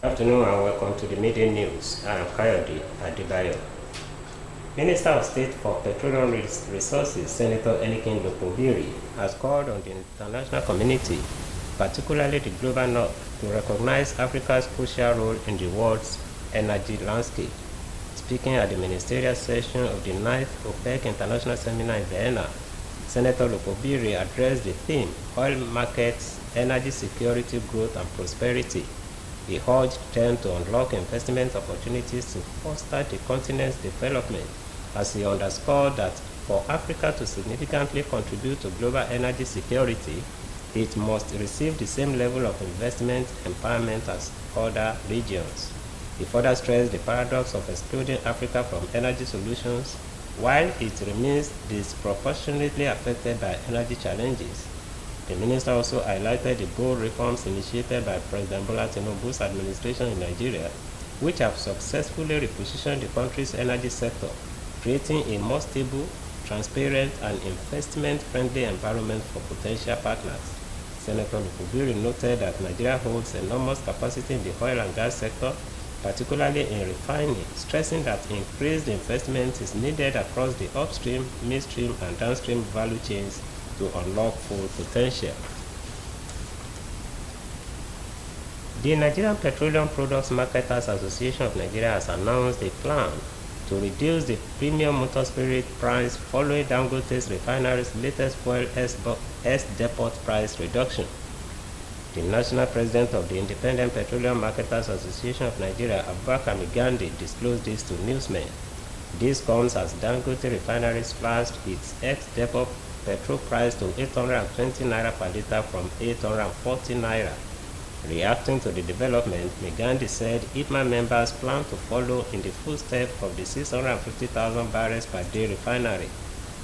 Good afternoon and welcome to the Midday News. I am Kayode Adebayo. Minister of State for Petroleum Resources, Senator Adeleke, has called on the international community, particularly the global north, to recognize Africa's crucial role in the world's energy landscape. Speaking at the ministerial session of the 9th OPEC International Seminar in Vienna, Senator Lokobiri addressed the theme, Oil Markets, Energy Security, Growth and Prosperity. He urged them to unlock investment opportunities to foster the continent's development, as he underscored that for Africa to significantly contribute to global energy security, it must receive the same level of investment empowerment as other regions. He further stressed the paradox of excluding Africa from energy solutions while it remains disproportionately affected by energy challenges. The minister also highlighted the bold reforms initiated by President Bola Tinubu's administration in Nigeria, which have successfully repositioned the country's energy sector, creating a more stable, transparent, and investment-friendly environment for potential partners. Senator Lokobiri noted that Nigeria holds enormous capacity in the oil and gas sector, particularly in refining, stressing that increased investment is needed across the upstream, midstream, and downstream value chains to unlock full potential. The Nigerian Petroleum Products Marketers Association of Nigeria has announced a plan to reduce the premium motor spirit price following Dangote's refinery's latest fuel S-depot price reduction. The national president of the Independent Petroleum Marketers Association of Nigeria, Abubakar Migandi, disclosed this to newsmen. This comes as Dangote Refinery slashed its ex-depot petrol price to 820 naira per litre from 840 naira. Reacting to the development, Migandi said ITMA members plan to follow in the footsteps of the 650,000 barrels per day refinery.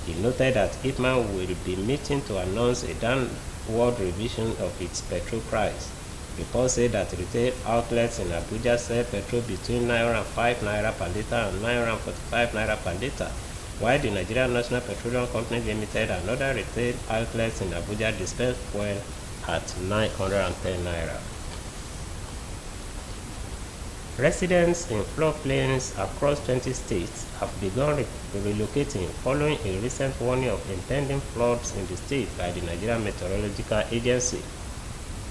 He noted that ITMA will be meeting to announce a downward revision of its petrol price. Reports say that retail outlets in Abuja sell petrol between 905 naira per litre and 945 naira per litre, while the Nigerian National Petroleum Company Limited and other retail outlets in Abuja dispense fuel at 910 naira. Residents in floodplains across 20 states have begun relocating following a recent warning of impending floods in the state by the Nigerian Meteorological Agency.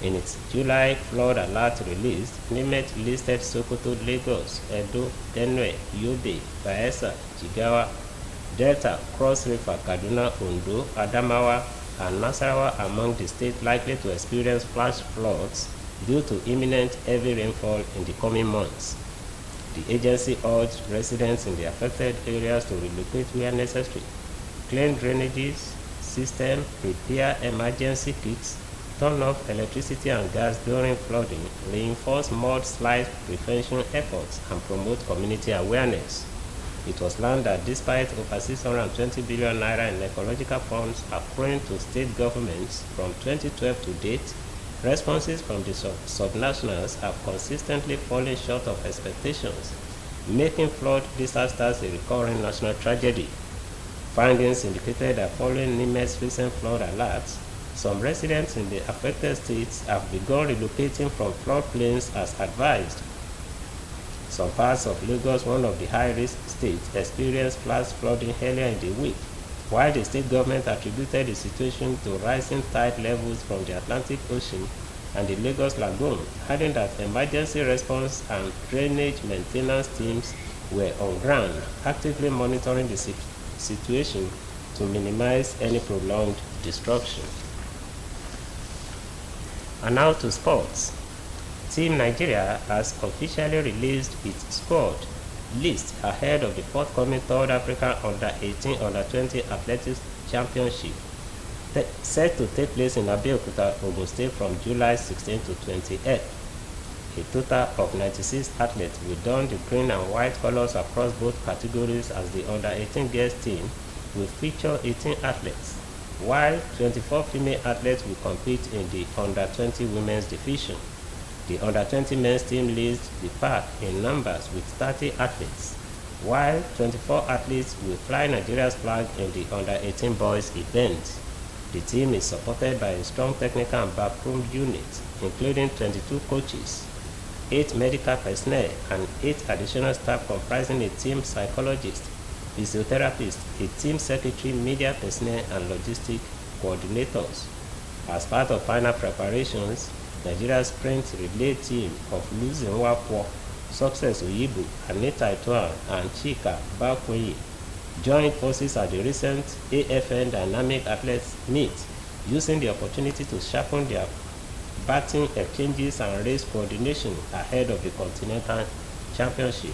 In its July flood alert release, NIMET listed Sokoto, Lagos, Edo, Benue, Yobe, Bayelsa, Jigawa, Delta, Cross River, Kaduna, Ondo, Adamawa, and Nasarawa among the states likely to experience flash floods due to imminent heavy rainfall in the coming months. The agency urged residents in the affected areas to relocate where necessary, clean drainage system, prepare emergency kits, turn off electricity and gas during flooding, reinforce mudslide prevention efforts, and promote community awareness. It was learned that despite over 620 billion naira in ecological funds accruing to state governments from 2012 to date, responses from the subnationals have consistently fallen short of expectations, making flood disasters a recurring national tragedy. Findings indicated that following NIMET's recent flood alerts, some residents in the affected states have begun relocating from floodplains as advised. Some parts of Lagos, one of the high-risk states, experienced flash flooding earlier in the week, while the state government attributed the situation to rising tide levels from the Atlantic Ocean and the Lagos Lagoon, adding that emergency response and drainage maintenance teams were on ground, actively monitoring the situation to minimize any prolonged destruction. And now to sports. Team Nigeria has officially released its squad list ahead of the forthcoming Third African Under-18 Under-20 Athletics Championship set to take place in Abeokuta, Ogun State from July 16 to 28. A total of 96 athletes will don the green and white colors across both categories, as the Under-18 girls team will feature 18 athletes, while 24 female athletes will compete in the Under-20 women's division. The Under-20 men's team leads the pack in numbers with 30 athletes, while 24 athletes will fly Nigeria's flag in the Under-18 boys event. The team is supported by a strong technical and backroom unit, including 22 coaches. 8 medical personnel, and 8 additional staff comprising a team psychologist, physiotherapist, a team secretary, media personnel, and logistic coordinators. As part of final preparations, Nigeria's sprint relay team of Luzin Wakwo, Success Oyibo, Anita Itoan, and Chika Bakwe joined forces at the recent AFN Dynamic Athletes Meet, using the opportunity to sharpen their batting exchanges and race coordination ahead of the Continental Championship.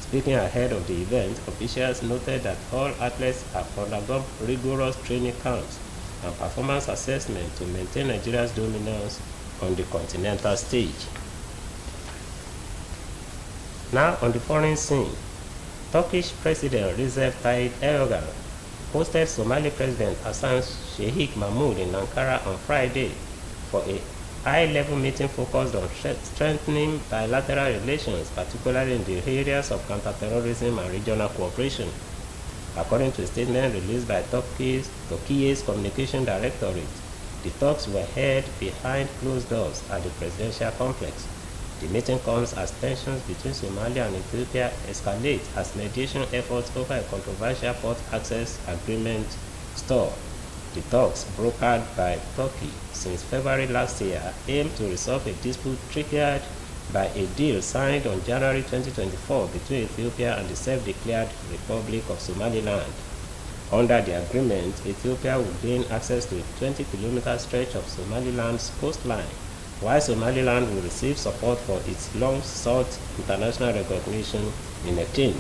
Speaking ahead of the event, officials noted that all athletes have undergone rigorous training camps and performance assessment to maintain Nigeria's dominance on the continental stage. Now on the foreign scene, Turkish President Recep Tayyip Erdogan hosted Somali President Hassan Sheikh Mahmoud in Ankara on Friday for a high-level meeting focused on strengthening bilateral relations, particularly in the areas of counterterrorism and regional cooperation. According to a statement released by Turkey's Communication Directorate, the talks were held behind closed doors at the presidential complex. The meeting comes as tensions between Somalia and Ethiopia escalate as mediation efforts over a controversial port access agreement stall. The talks, brokered by Turkey since February last year, aim to resolve a dispute triggered by a deal signed on January 2024 between Ethiopia and the self-declared Republic of Somaliland. Under the agreement, Ethiopia would gain access to a 20-kilometer stretch of Somaliland's coastline, while Somaliland will receive support for its long-sought international recognition in exchange.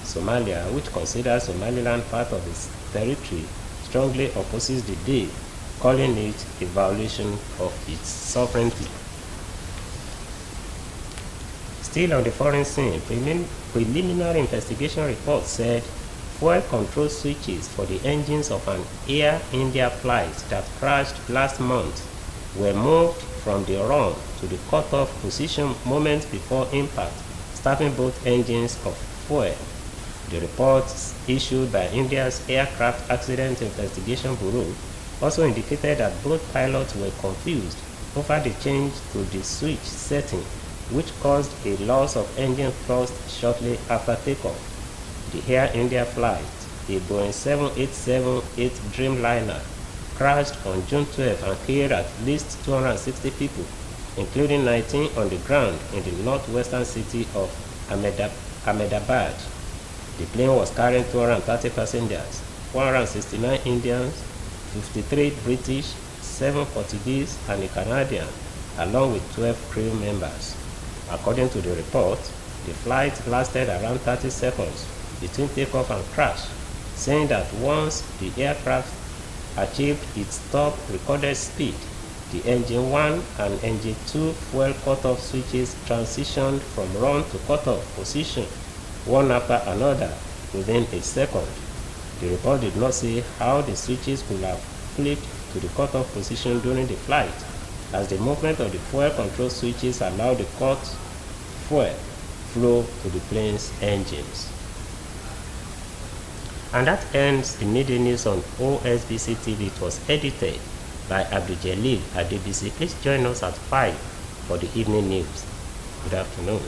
Somalia, which considers Somaliland part of its territory, strongly opposes the deal, calling it a violation of its sovereignty. Still on the foreign scene, preliminary investigation reports said fuel control switches for the engines of an Air India flight that crashed last month were moved from the run to the cutoff position moments before impact, starving both engines of fuel. The reports issued by India's Aircraft Accident Investigation Bureau also indicated that both pilots were confused over the change to the switch setting, which caused a loss of engine thrust shortly after takeoff. The Air India flight, a Boeing 787-8 Dreamliner, crashed on June 12 and killed at least 260 people, including 19 on the ground in the northwestern city of Ahmedabad. The plane was carrying 230 passengers, 169 Indians, 53 British, 7 Portuguese, and a Canadian, along with 12 crew members. According to the report, the flight lasted around 30 seconds between takeoff and crash, saying that once the aircraft achieved its top recorded speed, the Engine 1 and Engine 2 fuel cutoff switches transitioned from run to cutoff position, one after another, within a second. The report did not say how the switches could have flipped to the cutoff position during the flight, as the movement of the fuel control switches allowed the cut fuel flow to the plane's engines. And that ends the midday news on OSBC TV. It was edited by Abdul Jalil at DBC. Please join us at 5 for the evening news. Good afternoon.